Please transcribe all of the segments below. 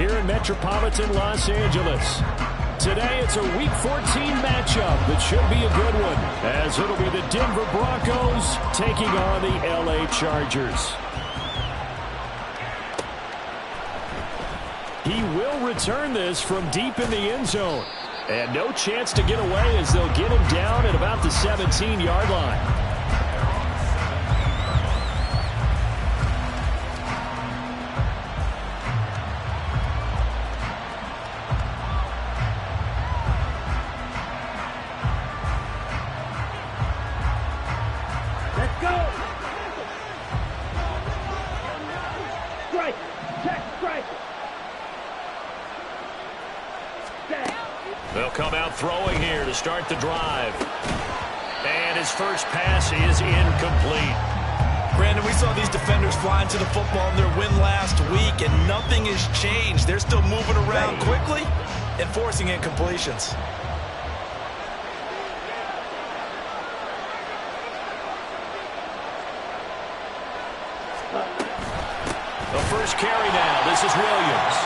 here in metropolitan Los Angeles. Today, it's a Week 14 matchup that should be a good one, as it'll be the Denver Broncos taking on the LA Chargers. He will return this from deep in the end zone. And no chance to get away as they'll get him down at about the 17-yard line. They'll come out throwing here to start the drive. And his first pass is incomplete. Brandon, we saw these defenders flying to the football in their win last week, and nothing has changed. They're still moving around quickly and forcing incompletions. The first carry now. This is Williams.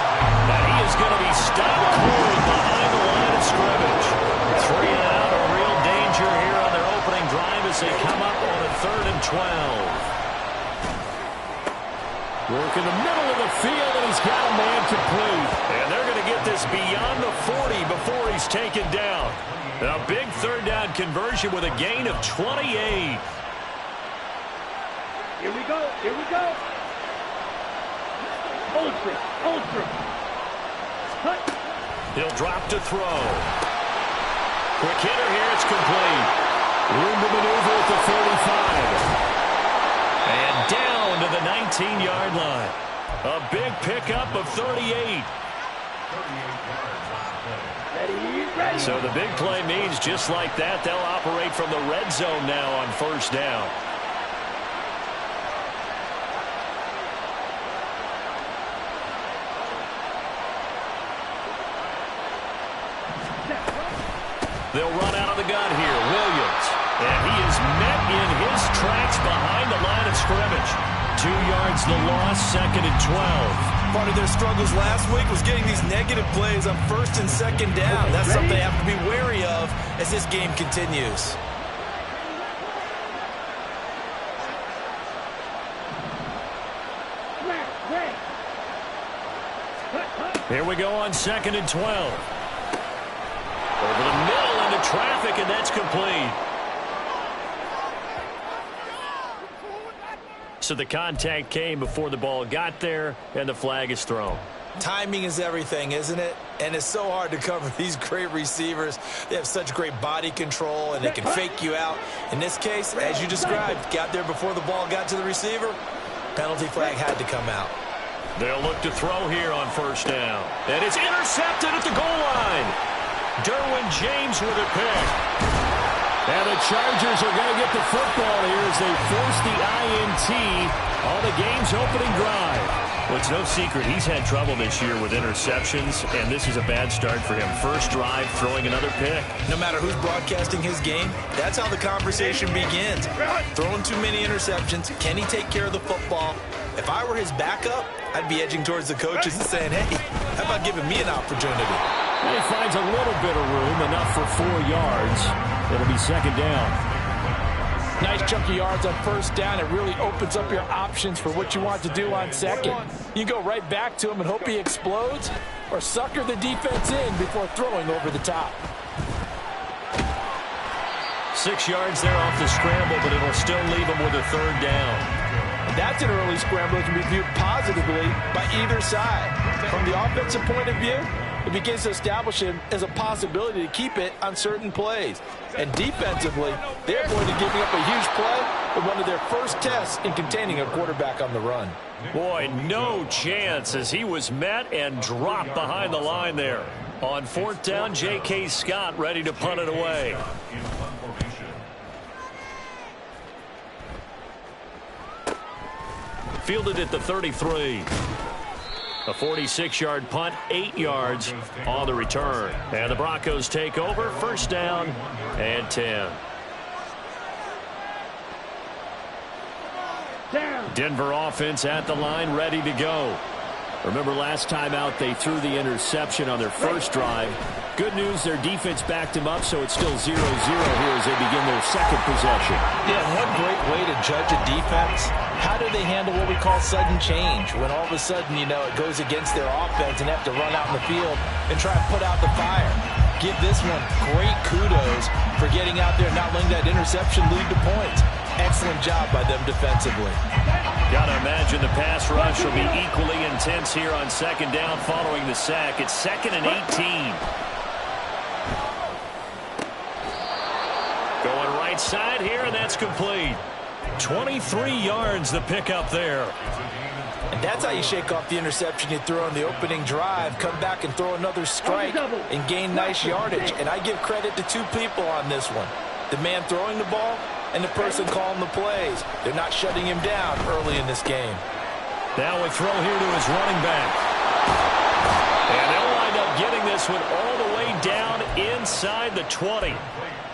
And he is going to be stopped cold behind the line of scrimmage. 3 and out, a real danger here on their opening drive as they come up on a 3rd and 12. Work in the middle of the field, and he's got a man complete. And they're going to get this beyond the 40 before he's taken down. A big 3rd down conversion with a gain of 28. Here we go. Here we go. Ultra. He'll drop to throw. Quick hitter here, it's complete. Room to maneuver at the 35. And down to the 19-yard line. A big pickup of 38. Ready. So the big play means just like that, they'll operate from the red zone now on 1st down. They'll run out of the gun here. Williams. And he is met in his tracks behind the line of scrimmage. 2 yards the loss, 2nd and 12. Part of their struggles last week was getting these negative plays on 1st and 2nd down. That's something they have to be wary of as this game continues. Here we go on 2nd and 12. Over the middle into traffic, and that's complete. So the contact came before the ball got there, and the flag is thrown. Timing is everything, isn't it? And it's so hard to cover these great receivers. They have such great body control, and they can fake you out. In this case, as you described, got there before the ball got to the receiver. Penalty flag had to come out. They'll look to throw here on 1st down. And it's intercepted at the goal line. Derwin James with a pick. And the Chargers are going to get the football here as they force the INT on the game's opening drive. Well, it's no secret he's had trouble this year with interceptions, and this is a bad start for him. First drive, throwing another pick. No matter who's broadcasting his game, that's how the conversation begins. Throwing too many interceptions. Can he take care of the football? If I were his backup, I'd be edging towards the coaches and saying, hey, how about giving me an opportunity? And he finds a little bit of room, enough for 4 yards. It'll be 2nd down. Nice chunk of yards on 1st down. It really opens up your options for what you want to do on 2nd. You go right back to him and hope he explodes, or sucker the defense in before throwing over the top. 6 yards there off the scramble, but it'll still leave him with a 3rd down. That's an early scramble that can be viewed positively by either side. From the offensive point of view, it begins to establish him as a possibility to keep it on certain plays. And defensively, they're going to giving up a huge play with one of their first tests in containing a quarterback on the run. Boy, no chance as he was met and dropped behind the line there. On 4th down, J.K. Scott ready to punt it away. Fielded at the 33. A 46-yard punt, 8 yards on the return. And the Broncos take over, 1st down and 10. Denver offense at the line, ready to go. Remember last time out they threw the interception on their first drive. Good news, their defense backed them up, so it's still 0-0 here as they begin their second possession. Yeah, one great way to judge a defense, how do they handle what we call sudden change? When all of a sudden, you know, it goes against their offense and they have to run out in the field and try to put out the fire. Give this one great kudos for getting out there and not letting that interception lead to points. Excellent job by them defensively. Got to imagine the pass rush will be equally intense here on second down following the sack. It's 2nd and 18. Going right side here, and that's complete. 23 yards the pickup there. And that's how you shake off the interception you threw on the opening drive. Come back and throw another strike and gain nice yardage. And I give credit to two people on this one. The man throwing the ball and the person calling the plays. They're not shutting him down early in this game. Now we throw here to his running back. And they'll wind up getting this one all the way down inside the 20.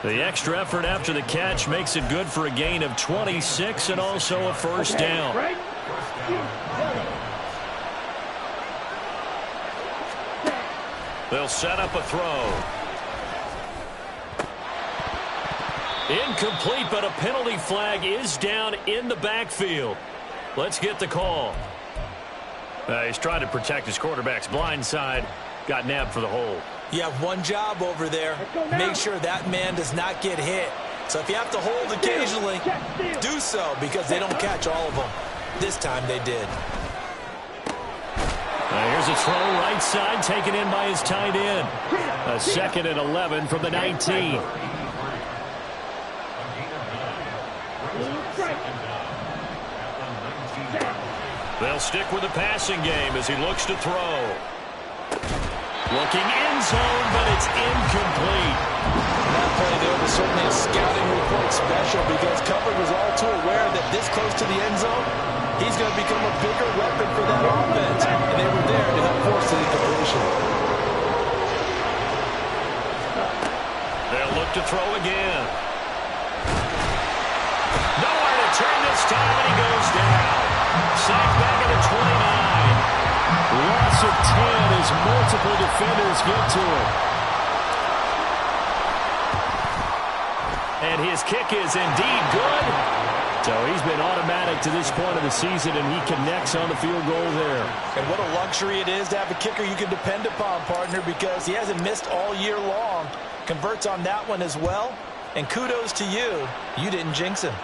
The extra effort after the catch makes it good for a gain of 26 and also a first down. They'll set up a throw. Incomplete, but a penalty flag is down in the backfield. Let's get the call. He's trying to protect his quarterback's blind side. Got nabbed for the hold. You have one job over there. Make sure that man does not get hit. So if you have to hold occasionally, do so because they don't catch all of them. This time they did. Here's a throw right side taken in by his tight end. A 2nd and 11 from the 19. They'll stick with the passing game as he looks to throw. Looking end zone, but it's incomplete. That play there was certainly a scouting report special because Cover was all too aware that this close to the end zone, he's going to become a bigger weapon for that offense. And they were there to help force the incompletion. They'll look to throw again. Nowhere to turn this time, and he goes down. Sacked back at the 29. Loss of 10 as multiple defenders get to him. And his kick is indeed good. So he's been automatic to this point of the season, and he connects on the field goal there. And what a luxury it is to have a kicker you can depend upon, partner, because he hasn't missed all year long. Converts on that one as well. And kudos to you. You didn't jinx him.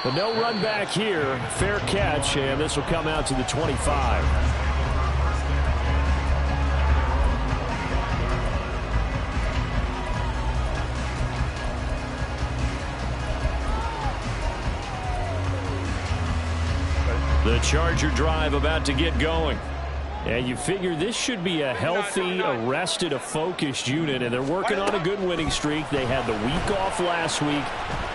But no run back here. Fair catch, and this will come out to the 25. The Charger drive about to get going. And you figure this should be a healthy, arrested, a focused unit, and they're working on a good winning streak. They had the week off last week.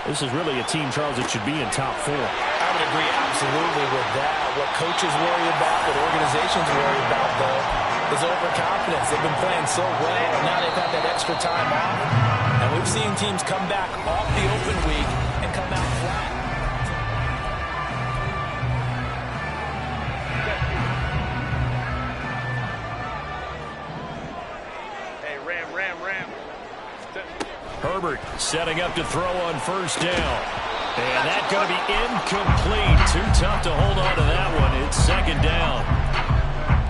This is really a team, Charles, that should be in top 4. I would agree absolutely with that. What coaches worry about, what organizations worry about, though, is overconfidence. They've been playing so well, and now they've had that extra time off. And we've seen teams come back off the open week and come out flat. Herbert setting up to throw on first down. And that's going to be incomplete. Too tough to hold on to that one. It's second down.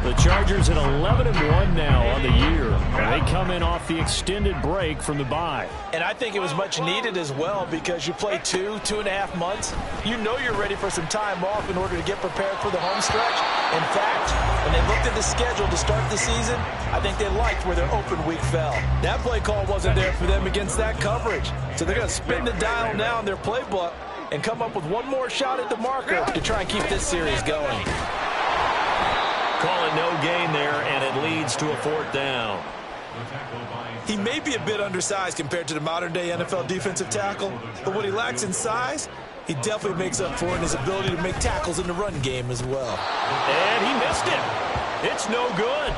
The Chargers at 11-1 now on the year. And they come in off the extended break from the bye. And I think it was much needed as well because you play 2.5 months. You know you're ready for some time off in order to get prepared for the home stretch. In fact, when they looked at the schedule to start the season, I think they liked where their open week fell. That play call wasn't there for them against that coverage. So they're going to spin the dial now in their playbook and come up with one more shot at the marker to try and keep this series going. Call it no gain there, and it leads to a fourth down. He may be a bit undersized compared to the modern-day NFL defensive tackle, but what he lacks in size, he definitely makes up for in his ability to make tackles in the run game as well. And he missed it. It's no good.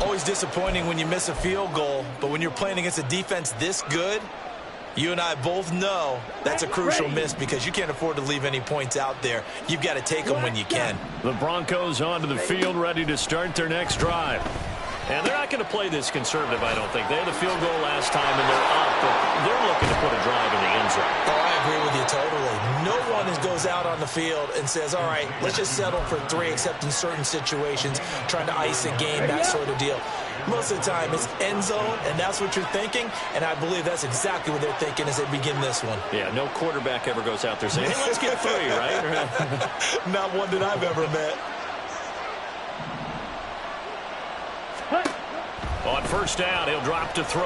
Always disappointing when you miss a field goal, but when you're playing against a defense this good, You and I both know that's a crucial miss because you can't afford to leave any points out there. You've got to take them when you can. The Broncos onto the field, ready to start their next drive. And they're not going to play this conservative, I don't think. They had a field goal last time, and they're up, but they're looking to put a drive in the end zone. Oh, I agree with you totally. No one goes out on the field and says, all right, let's just settle for 3, except in certain situations, trying to ice a game, that sort of deal. Most of the time, it's end zone, and that's what you're thinking, and I believe that's exactly what they're thinking as they begin this one. Yeah, no quarterback ever goes out there saying, hey, let's get 3, right? Not one that I've ever met. On first down, he'll drop to throw.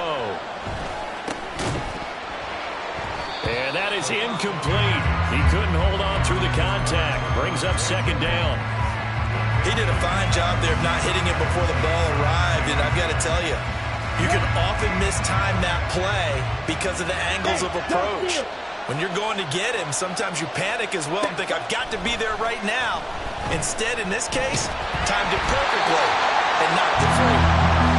And that is incomplete. He couldn't hold on through the contact. Brings up second down. He did a fine job there of not hitting it before the ball arrived, and I've got to tell you, you can often mistime that play because of the angles of approach. When you're going to get him, sometimes you panic as well and think, I've got to be there right now. Instead, in this case, timed it perfectly and knocked it free.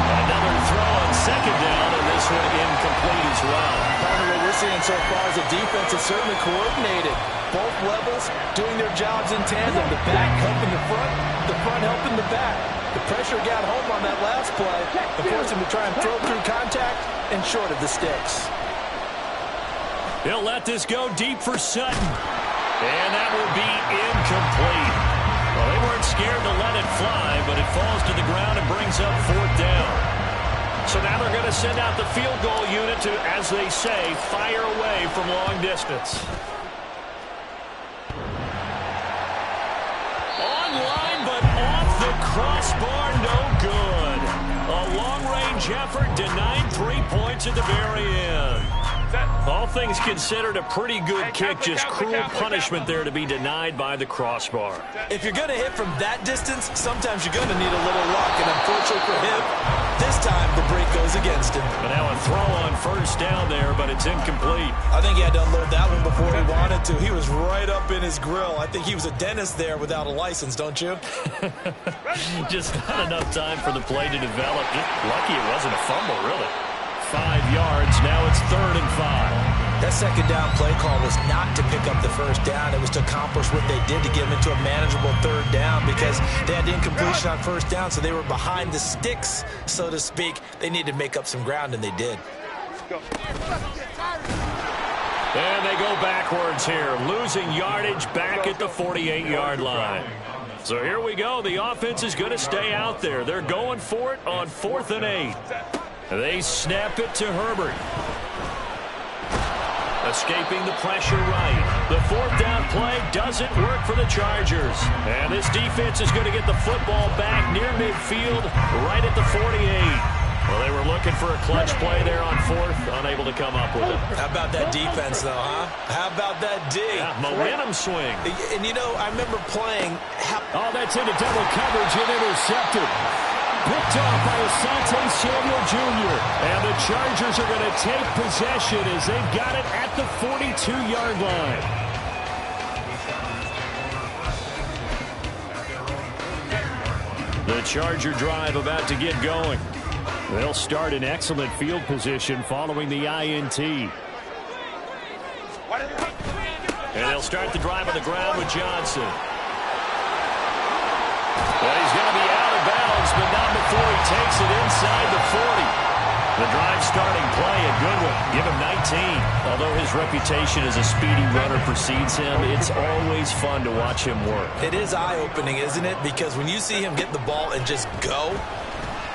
Another throw on second down, and this one incomplete as well. Part of what we're seeing so far is the defense is certainly coordinated. Both levels doing their jobs in tandem. The back helping the front helping the back. The pressure got home on that last play and forced him to try and throw through contact and short of the sticks. He'll let this go deep for Sutton. And that will be incomplete. Well, they weren't scared to let it fly, but it falls to the ground and brings up fourth down. So now they're going to send out the field goal unit to, as they say, fire away from long distance. Online, but off the crossbar, no good. A long-range effort denied 3 points at the very end. All things considered, a pretty good kick, just cruel punishment there to be denied by the crossbar. If you're going to hit from that distance, sometimes you're going to need a little luck, and unfortunately for him, this time the break goes against him. But now a throw on first down there, but it's incomplete. I think he had to unload that one before he wanted to. He was right up in his grill. I think he was a dentist there without a license, don't you? Just not enough time for the play to develop. Just lucky it wasn't a fumble, really. 5 yards, now it's 3rd and 5. That second down play call was not to pick up the first down. It was to accomplish what they did to get them into a manageable 3rd down because they had incompletion on first down, so they were behind the sticks, so to speak. They needed to make up some ground, and they did. And they go backwards here, losing yardage back at the 48-yard line. So here we go. The offense is going to stay out there. They're going for it on 4th and 8. They snap it to Herbert. Escaping the pressure right. The 4th down play doesn't work for the Chargers. And this defense is going to get the football back near midfield, right at the 48. Well, they were looking for a clutch play there on 4th, unable to come up with it. How about that defense, though, huh? How about that D? Yeah, momentum swing. And, you know, I remember playing... Oh, that's into double coverage and intercepted. Picked off by Asante Samuel Jr. And the Chargers are going to take possession as they've got it at the 42-yard line. The Charger drive about to get going. They'll start in excellent field position following the INT. And they'll start the drive on the ground with Johnson. Well, he's going to be out of bounds, but not before he takes it inside the 40. The drive starting play, a good one. Give him 19. Although his reputation as a speedy runner precedes him, it's always fun to watch him work. It is eye-opening, isn't it? Because when you see him get the ball and just go,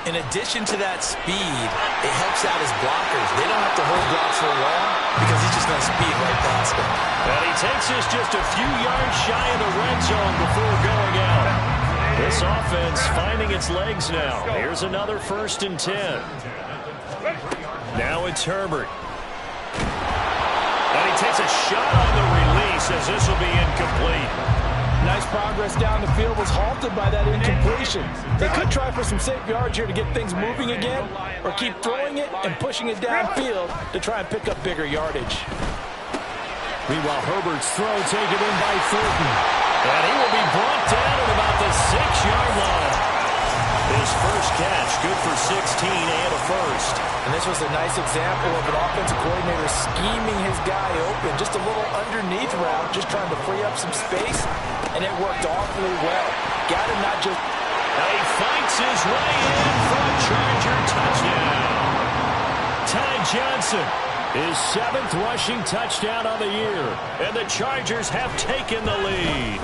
in addition to that speed, it helps out his blockers. They don't have to hold blocks for long because he's just going to speed right past them. And he takes us just a few yards shy of the red zone before going out. This offense finding its legs now. Here's another 1st and 10. Now it's Herbert. And he takes a shot on the release as this will be incomplete. Nice progress down the field was halted by that incompletion. They could try for some safe yards here to get things moving again, or keep throwing it and pushing it downfield to try and pick up bigger yardage. Meanwhile, Herbert's throw taken in by Thornton. And he will be brought down at about the 6-yard line. His first catch, good for for 16 and a first. And this was a nice example of an offensive coordinator scheming his guy open. Just a little underneath route, just trying to free up some space, and it worked awfully well. Got him not just... He fights his way in for a Charger touchdown. Ty Johnson, his 7th rushing touchdown on the year. And the Chargers have taken the lead.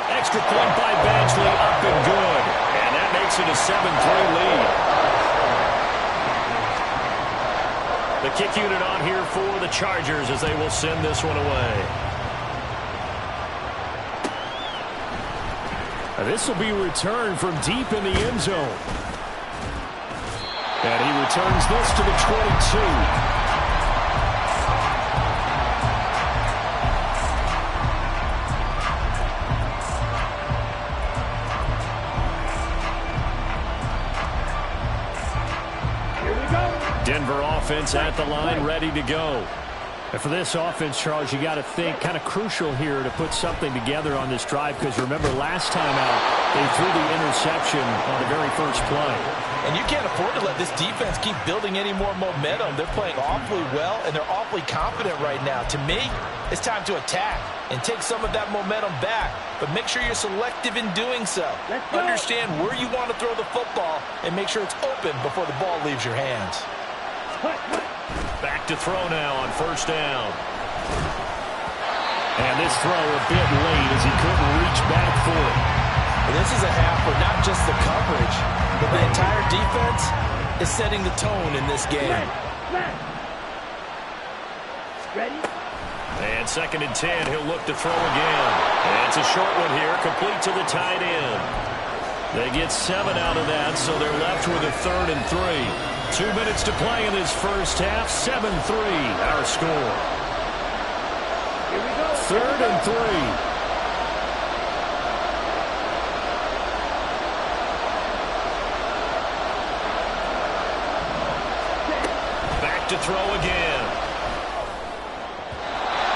Extra point by Badgley, up and good. And that makes it a 7-3 lead. The kick unit on here for the Chargers as they will send this one away. This will be returned from deep in the end zone. And he returns this to the 22. Denver offense at the line, ready to go. And for this offense, Charles, you got to think kind of crucial here to put something together on this drive, because remember last time out, they threw the interception on the very first play. And you can't afford to let this defense keep building any more momentum. They're playing awfully well, and they're awfully confident right now. To me, it's time to attack and take some of that momentum back, but make sure you're selective in doing so. Understand where you want to throw the football and make sure it's open before the ball leaves your hands. Back to throw now on first down. And this throw a bit late as he couldn't reach back for it. And this is a half where not just the coverage, but the entire defense is setting the tone in this game. Ready? And 2nd and 10, he'll look to throw again. And it's a short one here, complete to the tight end. They get 7 out of that, so they're left with a 3rd and 3. 2 minutes to play in this first half. 7-3, our score. Here we go. 3rd and 3. Back to throw again.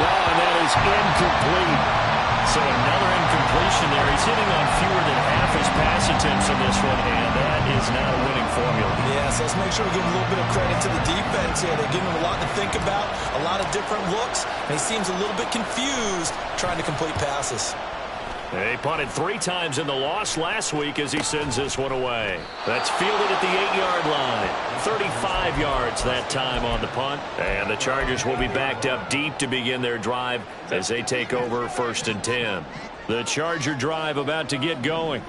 Oh, and that is incomplete. So another incompletion there. He's hitting on fewer than half his pass attempts in this one, and that is not a winning formula. Yes, let's make sure we give him a little bit of credit to the defense here. They're giving him a lot to think about, a lot of different looks, and he seems a little bit confused trying to complete passes. They punted 3 times in the loss last week as he sends this one away. That's fielded at the 8-yard line. 35 yards that time on the punt. And the Chargers will be backed up deep to begin their drive as they take over 1st and 10. The Charger drive about to get going.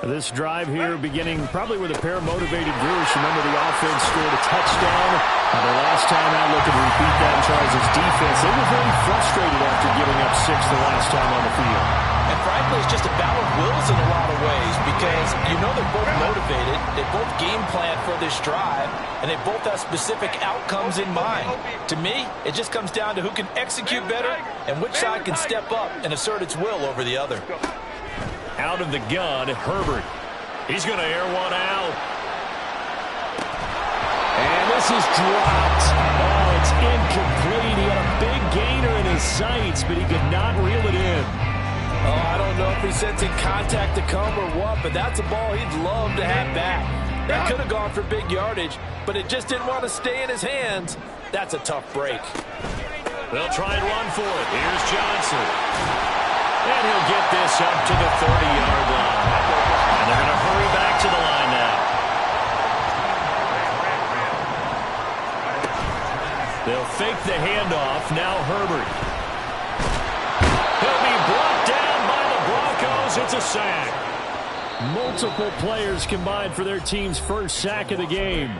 This drive here beginning probably with a pair of motivated Brewers. Remember, the offense scored a touchdown. The last time out, looking to repeat that in Chargers defense. They were very frustrated after giving up 6 the last time on the field. And frankly, it's just a battle of wills in a lot of ways, because you know they're both motivated, they both game plan for this drive, and they both have specific outcomes in mind. To me, it just comes down to who can execute better and which side can step up and assert its will over the other. Out of the gun, Herbert. He's going to air one out. And this is dropped. Oh, it's incomplete. He had a big gainer in his sights, but he could not reel it in. Oh, I don't know if he's sensing contact to come or what, but that's a ball he'd love to have back. That could have gone for big yardage, but it just didn't want to stay in his hands. That's a tough break. They'll try and run for it. Here's Johnson. And he'll get this up to the 30-yard line. And they're going to hurry back to the line now. They'll fake the handoff. Now Herbert. He'll be brought down by the Broncos. It's a sack. Multiple players combined for their team's first sack of the game.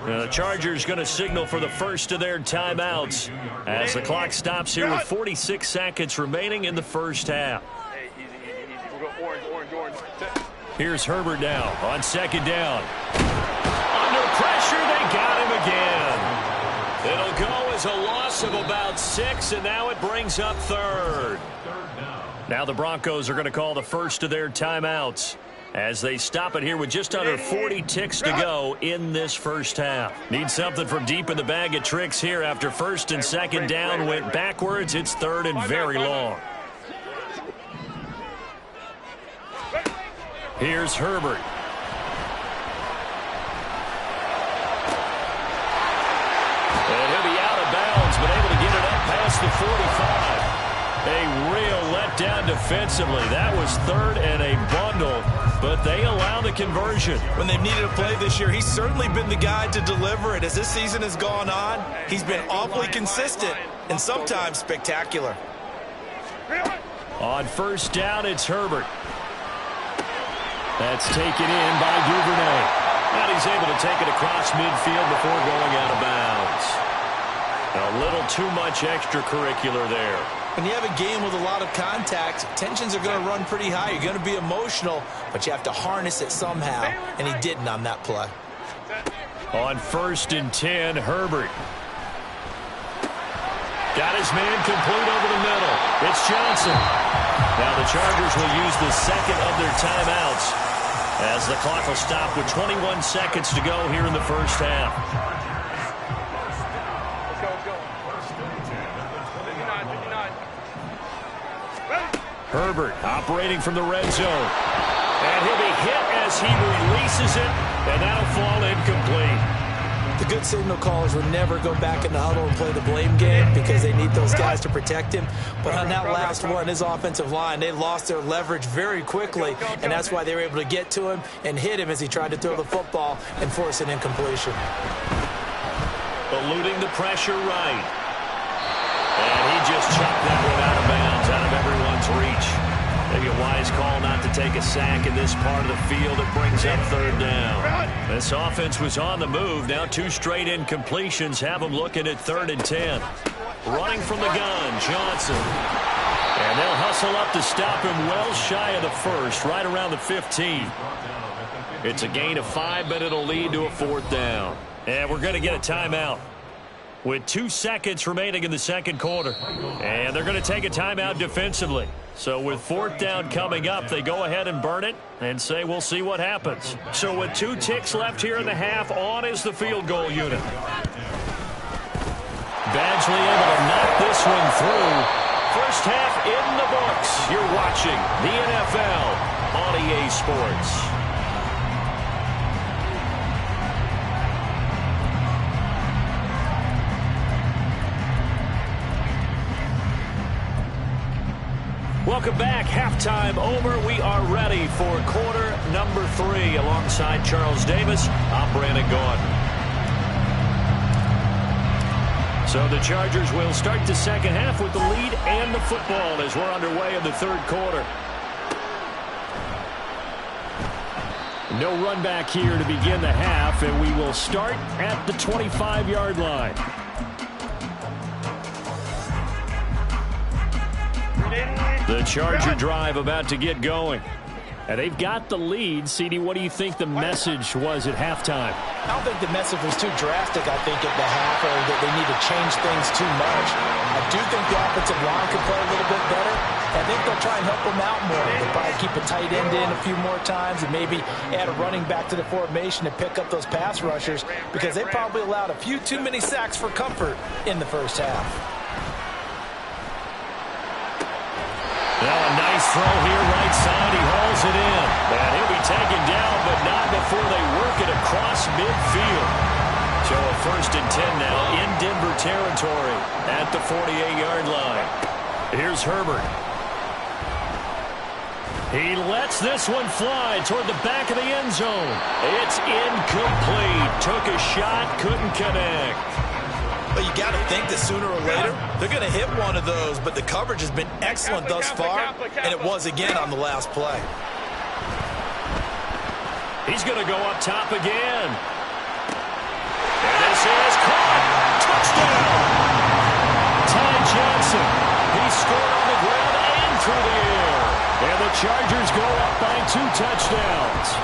Now the Chargers going to signal for the first of their timeouts as the clock stops here with 46 seconds remaining in the first half. Here's Herbert now on 2nd down. Under pressure, they got him again. It'll go as a loss of about 6, and now it brings up 3rd. Now the Broncos are going to call the first of their timeouts as they stop it here with just under 40 ticks to go in this first half. Need something from deep in the bag of tricks here after 1st and 2nd down went backwards. It's 3rd and very long. Here's Herbert. past the 45. A real letdown defensively. That was third and a bundle, but they allow the conversion. When they've needed a play this year, he's certainly been the guy to deliver it. As this season has gone on, he's been awfully consistent and sometimes spectacular. On first down, it's Herbert. That's taken in by Duvernay. And he's able to take it across midfield before going out of bounds. A little too much extracurricular there. When you have a game with a lot of contact, tensions are going to run pretty high. You're going to be emotional, but you have to harness it somehow, and he didn't on that play. On first and 10, Herbert. Got his man complete over the middle. It's Johnson. Now the Chargers will use the second of their timeouts as the clock will stop with 21 seconds to go here in the first half. Herbert operating from the red zone. And he'll be hit as he releases it, and that'll fall incomplete. The good signal callers would never go back in the huddle and play the blame game because they need those guys to protect him. But on that last one, his offensive line, they lost their leverage very quickly, and that's why they were able to get to him and hit him as he tried to throw the football and force an incompletion. Eluding the pressure right. And he just chucked that one out of bounds, out of everyone's reach. Maybe a wise call not to take a sack in this part of the field. It brings up third down. This offense was on the move. Now 2 straight incompletions have them looking at 3rd and 10. Running from the gun, Johnson. And they'll hustle up to stop him well shy of the first, right around the 15. It's a gain of 5, but it'll lead to a 4th down. And we're going to get a timeout with 2 seconds remaining in the second quarter. And they're going to take a timeout defensively. So with 4th down coming up, they go ahead and burn it and say we'll see what happens. So with 2 ticks left here in the half, on is the field goal unit. Badgley able to knock this one through. First half in the books. You're watching the NFL on EA Sports. Welcome back. Halftime over. We are ready for quarter number 3 alongside Charles Davis. I'm Brandon Gaudin. So the Chargers will start the second half with the lead and the football as we're underway in the third quarter. No run back here to begin the half, and we will start at the 25-yard line. The Charger drive about to get going. And they've got the lead. CD, what do you think the message was at halftime? I don't think the message was too drastic, I think, at the half, or that they need to change things too much. I do think the offensive line could play a little bit better. I think they'll try and help them out more. They'll probably keep a tight end in a few more times and maybe add a running back to the formation to pick up those pass rushers because they probably allowed a few too many sacks for comfort in the first half. Now a nice throw here right side. He hauls it in. And he'll be taken down, but not before they work it across midfield. So a 1st and 10 now in Denver territory at the 48-yard line. Here's Herbert. He lets this one fly toward the back of the end zone. It's incomplete. Took a shot, couldn't connect. But you got to think that sooner or later, they're going to hit one of those. But the coverage has been excellent thus far, and it was again on the last play. He's going to go up top again. And this is caught. Touchdown. Ty Johnson. He scored on the ground and through the air. And the Chargers go up by 2 touchdowns.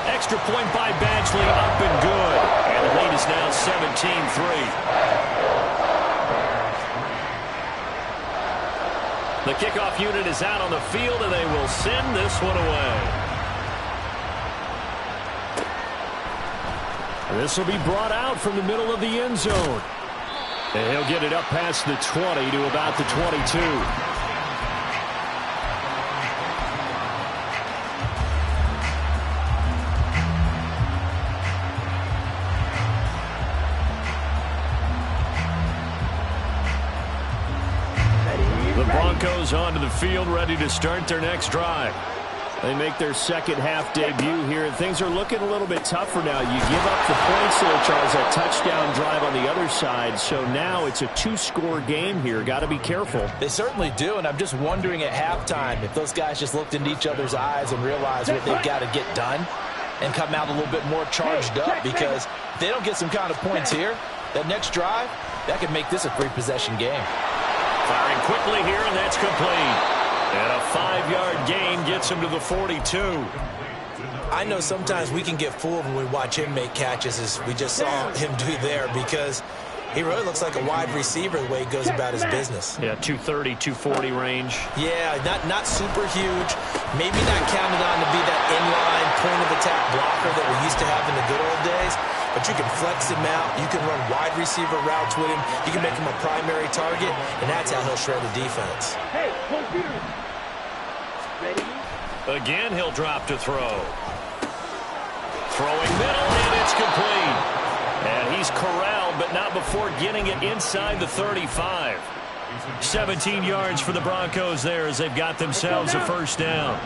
Extra point by Badgley, up and good. And the lead is now 17-3. The kickoff unit is out on the field, and they will send this one away. This will be brought out from the middle of the end zone. And he'll get it up past the 20 to about the 22. Broncos onto the field, ready to start their next drive. They make their second half debut here, and things are looking a little bit tougher now. You give up the points there, Charles, that touchdown drive on the other side. So now it's a two-score game here. Got to be careful. They certainly do, and I'm just wondering at halftime if those guys just looked into each other's eyes and realized what they've got to get done and come out a little bit more charged up, because if they don't get some kind of points here, that next drive, that could make this a three-possession game. Firing quickly here, and that's complete. And a 5-yard gain gets him to the 42. I know sometimes we can get fooled when we watch him make catches, as we just saw him do there, because he really looks like a wide receiver the way he goes about his business. Yeah, 230, 240 range. Yeah, not super huge. Maybe not counted on to be that inline point-of-attack blocker that we used to have in the good old days. But you can flex him out. You can run wide receiver routes with him. You can make him a primary target, and that's how he'll shred the defense. Hey, confused. Ready? Again, he'll drop to throw. Throwing middle, and it's complete. And he's corralled, but not before getting it inside the 35. 17 yards for the Broncos there as they've got themselves a first down.